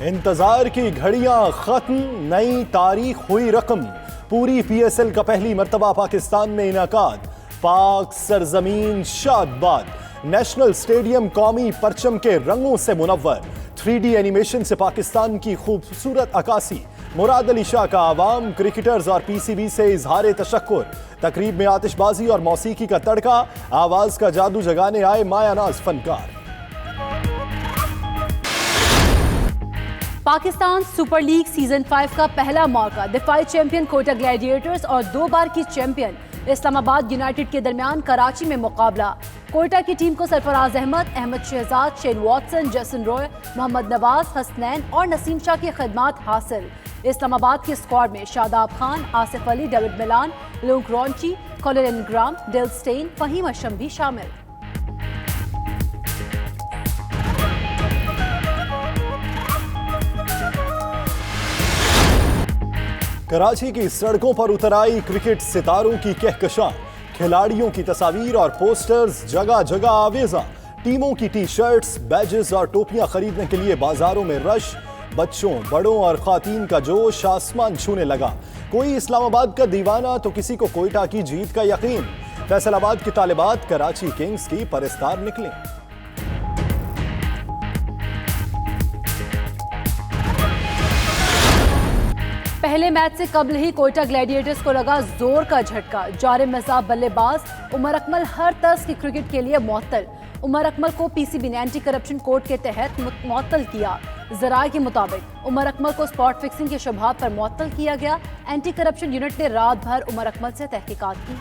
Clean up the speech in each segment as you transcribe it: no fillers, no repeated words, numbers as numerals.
इंतजार की घड़ियां खत्म, नई तारीख हुई रकम। पूरी पीएसएल का पहली मर्तबा पाकिस्तान में इनाकाद। पाक सरजमीन शादबाद। नेशनल स्टेडियम कौमी परचम के रंगों से मुनव्वर। 3D एनिमेशन से पाकिस्तान की खूबसूरत अक्कासी। मुराद अली शाह का आवाम, क्रिकेटर्स और पीसीबी से इजहार तशक्कुर। तकरीब में आतिशबाजी और मौसीकी का तड़का। आवाज का जादू जगाने आए मायानाज फनकार। पाकिस्तान सुपर लीग सीजन 5 का पहला मौका दिफाई चैंपियन कोटा ग्लैडिएटर्स और 2 बार की चैंपियन इस्लामाबाद यूनाइटेड के दरमियान कराची में मुकाबला। कोटा की टीम को Sarfaraz Ahmed, Ahmed Shahzad, Shane Watson, Jason Roy, Mohammad Nawaz, Hasnain और नसीम शाह की खिदमात हासिल। इस्लामाबाद के स्क्वाड में शादाब खान, आसिफ अली, डेविड मिलान, लुक रॉन्ची, कॉलिन ग्राम, डेल स्टेन, फहीम अशम भी शामिल। कराची की सड़कों पर उतर आई क्रिकेट सितारों की कहकशां। खिलाड़ियों की तस्वीर और पोस्टर्स जगह जगह आवेजा। टीमों की टी शर्ट्स, बैजेस और टोपियां खरीदने के लिए बाजारों में रश। बच्चों, बड़ों और खातीन का जोश आसमान छूने लगा। कोई इस्लामाबाद का दीवाना तो किसी को कोयटा की जीत का यकीन। फैसलाबाद की तालिबात कराची किंग्स की परस्तार निकली। पहले मैच से कबल ही कोयटा ग्लैडिएटर्स को लगा जोर का झटका। जारिम मज़ाब बल्लेबाज उमर अकमल हर तर्ज की क्रिकेट के लिए मुअत्तल। उमर अकमल को पीसीबी ने एंटी करप्शन कोड के तहत मुअत्तल किया। जराये के मुताबिक उमर अकमल को स्पॉट फिक्सिंग के शुबहात पर मुअत्तल किया गया। एंटी करप्शन यूनिट ने रात भर उमर अकमल से तहकीकात की।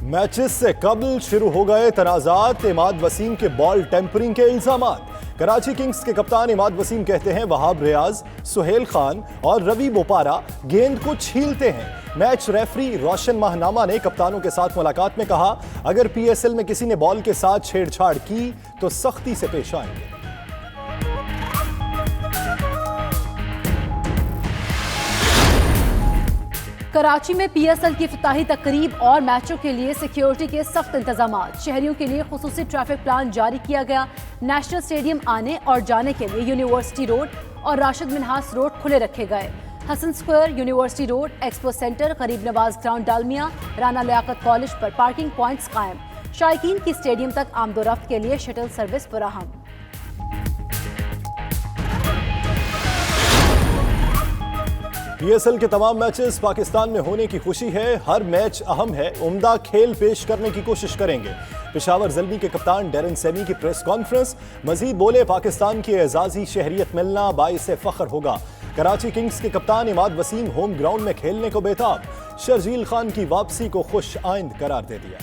मैचेस से कबल शुरू हो गए तनाजात। इमाद वसीम के बॉल टेम्परिंग के इल्जामात। कराची किंग्स के कप्तान इमाद वसीम कहते हैं वहाब रियाज, सुहेल खान और रवि बोपारा गेंद को छीलते हैं। मैच रेफरी रोशन माहनामा ने कप्तानों के साथ मुलाकात में कहा, अगर पीएसएल में किसी ने बॉल के साथ छेड़छाड़ की तो सख्ती से पेश आएंगे। कराची में पीएसएल की इफ्तिताही तकरीब और मैचों के लिए सिक्योरिटी के सख्त इंतजामात। शहरियों के लिए खुसूसी ट्रैफिक प्लान जारी किया गया। नेशनल स्टेडियम आने और जाने के लिए यूनिवर्सिटी रोड और राशिद मिन्हास रोड खुले रखे गए। Hasan square, university road, expo centre, Gharib Nawaz ground, Dalmia, Rana Liaquat college पर पार्किंग पॉइंट्स कायम। शायकीन की स्टेडियम तक आमदोरफ्त के लिए शटल सर्विस फराहम। पीएसएल के तमाम मैचेस पाकिस्तान में होने की खुशी है। हर मैच अहम है। उम्दा खेल पेश करने की कोशिश करेंगे। पेशावर ज़ल्मी के कप्तान डेरन सेमी की प्रेस कॉन्फ्रेंस। मजीद बोले, पाकिस्तान की एजाजी शहरियत मिलना बाइसे फख्र होगा। कराची किंग्स के कप्तान इमाद वसीम होम ग्राउंड में खेलने को बेताब। शर्जील खान की वापसी को खुश आइंद करार दे दिया।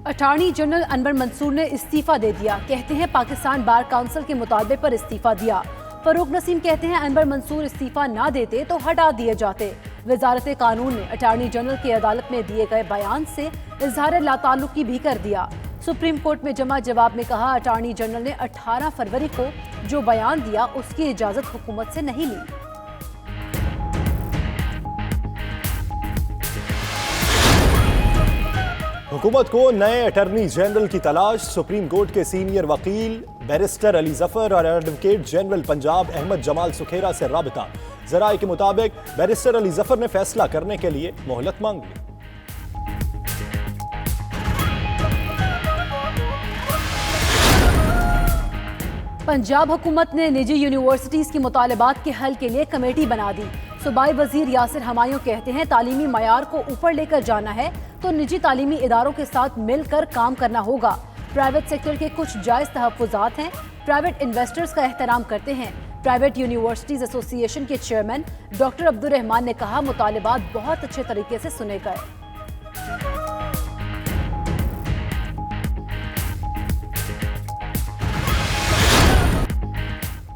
अटॉर्नी जनरल अनवर मंसूर ने इस्तीफा दे दिया। कहते हैं पाकिस्तान बार काउंसिल के मुतालबे पर इस्तीफा दिया। फरूक नसीम कहते हैं अनवर मंसूर इस्तीफा ना देते तो हटा दिए जाते। वजारत कानून ने अटॉर्नी जनरल की अदालत में दिए गए बयान से इजहार लाताल्लुकी भी कर दिया। सुप्रीम कोर्ट में जमा जवाब में कहा, अटॉर्नी जनरल ने 18 फरवरी को जो बयान दिया उसकी इजाजत हुकूमत से नहीं ली। हुकूमत को नए अटॉर्नी जनरल की तलाश। सुप्रीम कोर्ट के सीनियर वकील बैरिस्टर अली जफर और एडवोकेट जनरल पंजाब अहमद जमाल सुखेरा से राबता। जराये के मुताबिक बैरिस्टर अली जफर ने फैसला करने के लिए मोहलत मांग ली। पंजाब हुकूमत ने निजी यूनिवर्सिटीज की मुतालबात के हल के लिए कमेटी बना दी। सूबाई वजीर यासिर हमायूं कहते हैं तालीमी मयार को ऊपर लेकर जाना है तो निजी तालीमी इदारों के साथ मिलकर काम करना होगा। प्राइवेट सेक्टर के कुछ जायज तहफ़्फ़ुज़ात हैं। प्राइवेट इन्वेस्टर्स का एहतराम करते हैं। प्राइवेट यूनिवर्सिटीज एसोसिएशन के चेयरमैन डॉक्टर अब्दुल रहमान ने कहा, मुतालबात बहुत अच्छे तरीके से सुने गए।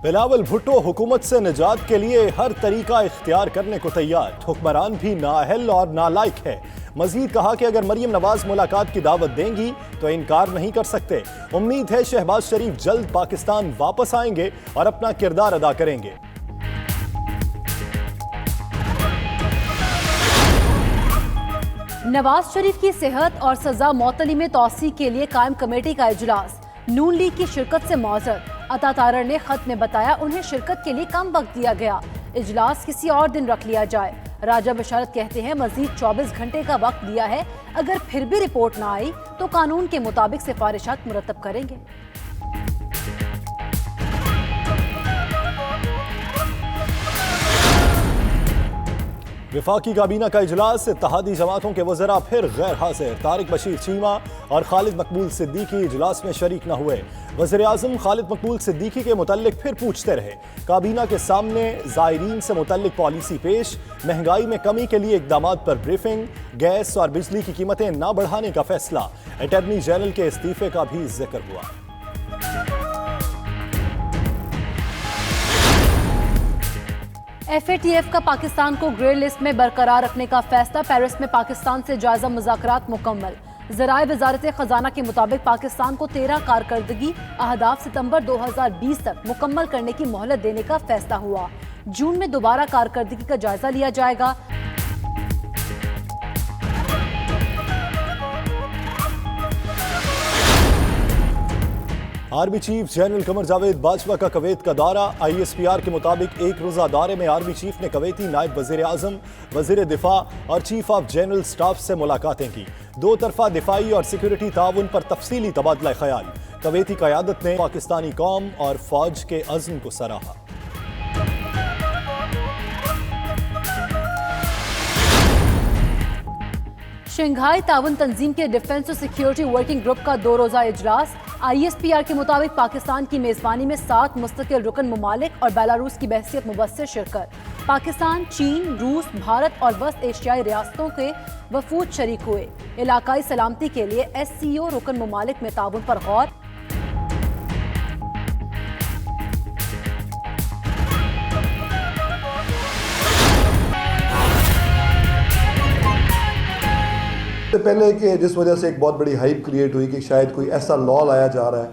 बिलावल भुट्टो हुकूमत से निजात के लिए हर तरीका इख्तियार करने को तैयार। हुक्मरान भी नाअहल और नालायक है। मजीद कहा कि अगर मरियम नवाज मुलाकात की दावत देंगी तो इनकार नहीं कर सकते। उम्मीद है शहबाज शरीफ जल्द पाकिस्तान वापस आएंगे और अपना किरदार अदा करेंगे। नवाज शरीफ की सेहत और सजा मौतली में तौसी के लिए कायम कमेटी का इजलास। नून लीग की शिरकत से मौजूद अता तारर ने खत में बताया उन्हें शिरकत के लिए कम वक्त दिया गया। इजलास किसी और दिन रख लिया जाए। राजा बशारत कहते हैं मजीद 24 घंटे का वक्त दिया है, अगर फिर भी रिपोर्ट ना आई तो कानून के मुताबिक सिफारिशात मुरतब करेंगे। वफाकी काबीना का इजलास, इत्तेहादी जमातों के वज़रा फिर गैर हाजिर। तारिक बशीर चीमा और खालिद मकबूल सिद्दीकी इजलास में शरीक न हुए। वज़ीर आज़म खालिद मकबूल सिद्दीकी के मुतल्लिक फिर पूछते रहे। काबीना के सामने ज़ायरीन से मुतल्लिक पॉलिसी पेश, महंगाई में कमी के लिए इक़दामात पर ब्रीफिंग, गैस और बिजली की कीमतें न बढ़ाने का फैसला, अटॉर्नी जनरल के इस्तीफे का भी जिक्र हुआ। FATF का पाकिस्तान को ग्रे लिस्ट में बरकरार रखने का फैसला। पेरिस में पाकिस्तान से जायजा मुज़ाकरात मुकम्मल। ज़राए वज़ारत ख़जाना के मुताबिक पाकिस्तान को 13 कारकर्दगी अहदाफ सितंबर 2020 तक मुकम्मल करने की मोहलत देने का फैसला हुआ। जून में दोबारा कारकर्दगी का जायजा लिया जाएगा। Army chief general Qamar Javed Bajwa का कवैत का दौरा। ISPR के मुताबिक एक रोज़ा दौरे में आर्मी चीफ ने कवैती नायब वज़ीर आज़म, वज़ीर दिफा और चीफ ऑफ जनरल स्टाफ से मुलाकातें की। दो तरफा दिफाई और सिक्योरिटी ताउन पर तफसीली तबादला ख्याल। कवैती क़यादत ने पाकिस्तानी कौम और फौज के अज़्म को सराहा। शंघाई ताउन तंजीम के डिफेंस और सिक्योरिटी वर्किंग ग्रुप का 2 रोज़ा इजलास। ISPR के मुताबिक पाकिस्तान की मेज़बानी में 7 मुस्तकिल रुकन ममालिक और बेलारूस की बहसियत मुबस्सिर शिरकत। पाकिस्तान, चीन, रूस, भारत और वस्त एशियाई रियासतों के वफूद शरीक हुए। इलाकाई सलामती के लिए SCO रुकन ममालिक में ताउन पर गौर। पहले कि जिस वजह से एक बहुत बड़ी हाइप क्रिएट हुई कि शायद कोई ऐसा लॉ लाया जा रहा है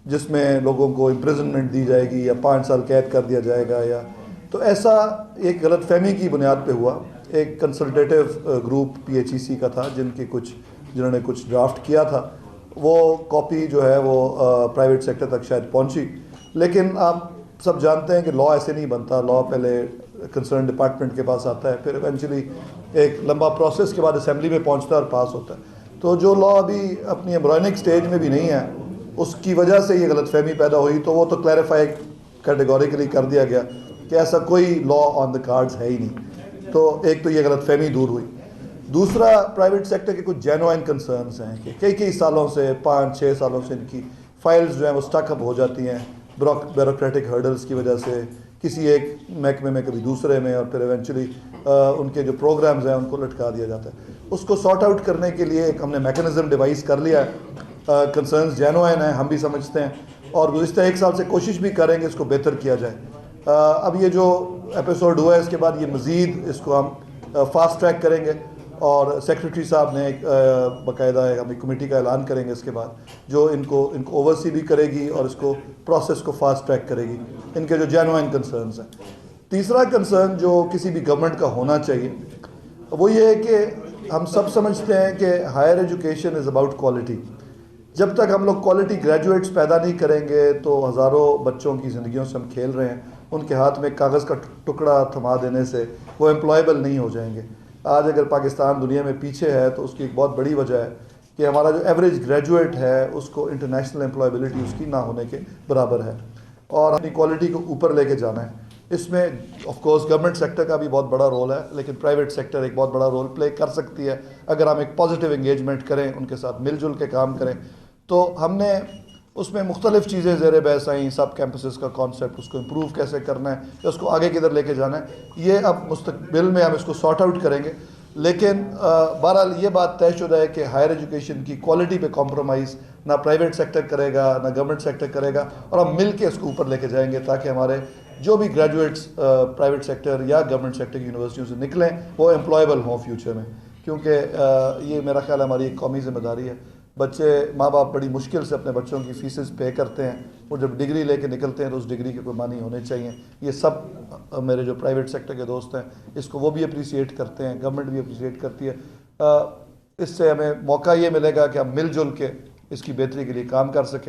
जिसमें लोगों को इम्प्रिजनमेंट दी जाएगी या 5 साल कैद कर दिया जाएगा, या तो ऐसा एक गलतफहमी की बुनियाद पे हुआ। एक कंसल्टेटिव ग्रुप PHEC का था जिन्होंने कुछ ड्राफ्ट किया था। वो कॉपी जो है वो प्राइवेट सेक्टर तक शायद पहुंची, लेकिन आप सब जानते हैं कि लॉ ऐसे नहीं बनता। लॉ पहले कंसर्न डिपार्टमेंट के पास आता है, फिर इवेंचुअली एक लंबा प्रोसेस के बाद असेंबली में पहुंचता है और पास होता है। तो जो लॉ अभी अपनी एम्ब्रॉयनिक स्टेज में भी नहीं है, उसकी वजह से ये गलतफहमी पैदा हुई। तो वो तो क्लैरिफाई कैटेगोरिकली कर दिया गया कि ऐसा कोई लॉ ऑन द कार्ड्स है ही नहीं। तो एक तो ये गलतफहमी दूर हुई। दूसरा, प्राइवेट सेक्टर के कुछ जेन्युइन कंसर्न्स हैं कि कई सालों से 5-6 सालों से इनकी फाइल्स जो हैं वो स्टकअप हो जाती हैं ब्यूरोक्रेटिक हर्डल्स की वजह से, किसी एक महकमे में कभी दूसरे में, और फिर इवेंचुअली उनके जो प्रोग्राम्स हैं उनको लटका दिया जाता है। उसको सॉर्ट आउट करने के लिए एक हमने मैकेनिज्म डिवाइस कर लिया है। कंसर्न्स जेन्युइन हैं, हम भी समझते हैं, और गुज़िश्ता 1 साल से कोशिश भी करेंगे इसको बेहतर किया जाए। अब ये जो एपिसोड हुआ है इसके बाद ये मज़ीद इसको हम फास्ट ट्रैक करेंगे, और सेक्रेटरी साहब ने एक बाकायदा हम एक कमेटी का ऐलान करेंगे इसके बाद, जो इनको ओवरसी भी करेगी और इसको प्रोसेस को फास्ट ट्रैक करेगी, इनके जो जेन्युइन कंसर्न्स हैं। तीसरा कंसर्न जो किसी भी गवर्नमेंट का होना चाहिए वो ये है कि हम सब समझते हैं कि higher education is about quality. जब तक हम लोग क्वालिटी ग्रेजुएट्स पैदा नहीं करेंगे तो हज़ारों बच्चों की ज़िंदगियों से हम खेल रहे हैं। उनके हाथ में कागज़ का टुकड़ा थमा देने से वो एम्प्लॉयबल नहीं हो जाएंगे। आज अगर पाकिस्तान दुनिया में पीछे है तो उसकी एक बहुत बड़ी वजह है कि हमारा जो एवरेज ग्रेजुएट है उसको इंटरनेशनल एम्प्लॉयबिलिटी उसकी ना होने के बराबर है, और अपनी क्वालिटी को ऊपर लेके जाना है। इसमें ऑफ कोर्स गवर्नमेंट सेक्टर का भी बहुत बड़ा रोल है, लेकिन प्राइवेट सेक्टर एक बहुत बड़ा रोल प्ले कर सकती है अगर हम एक पॉजिटिव एंगेजमेंट करें, उनके साथ मिलजुल के काम करें। तो हमने उसमें मुख्तलिफ चीज़ें ज़ेर बहस आई। सब कैंपसेस का कॉन्सेप्ट, उसको इम्प्रूव कैसे करना है या उसको आगे किधर लेके जाना है, ये अब मुस्तकबिल में हम इसको सॉर्ट आउट करेंगे। लेकिन बहरहाल ये बात तयशुदा है कि हायर एजुकेशन की क्वालिटी पे कॉम्प्रोमाइज़ ना प्राइवेट सेक्टर करेगा ना गवर्नमेंट सेक्टर करेगा, और हम मिल के इसको ऊपर लेके जाएंगे ताकि हमारे जो भी ग्रेजुएट्स प्राइवेट सेक्टर या गवर्नमेंट सेक्टर की यूनिवर्सिटियों से निकलें वो एम्प्लॉयबल हों फ्यूचर में, क्योंकि ये मेरा ख्याल हमारी एक कौमी जिम्मेदारी है। बच्चे माँ बाप बड़ी मुश्किल से अपने बच्चों की फीसेस पे करते हैं, वो जब डिग्री लेके निकलते हैं तो उस डिग्री के कोई मानी होने चाहिए। ये सब मेरे जो प्राइवेट सेक्टर के दोस्त हैं इसको वो भी अप्रिसिएट करते हैं, गवर्नमेंट भी अप्रिसिएट करती है। इससे हमें मौका ये मिलेगा कि हम मिलजुल के इसकी बेहतरी के लिए काम कर सकें।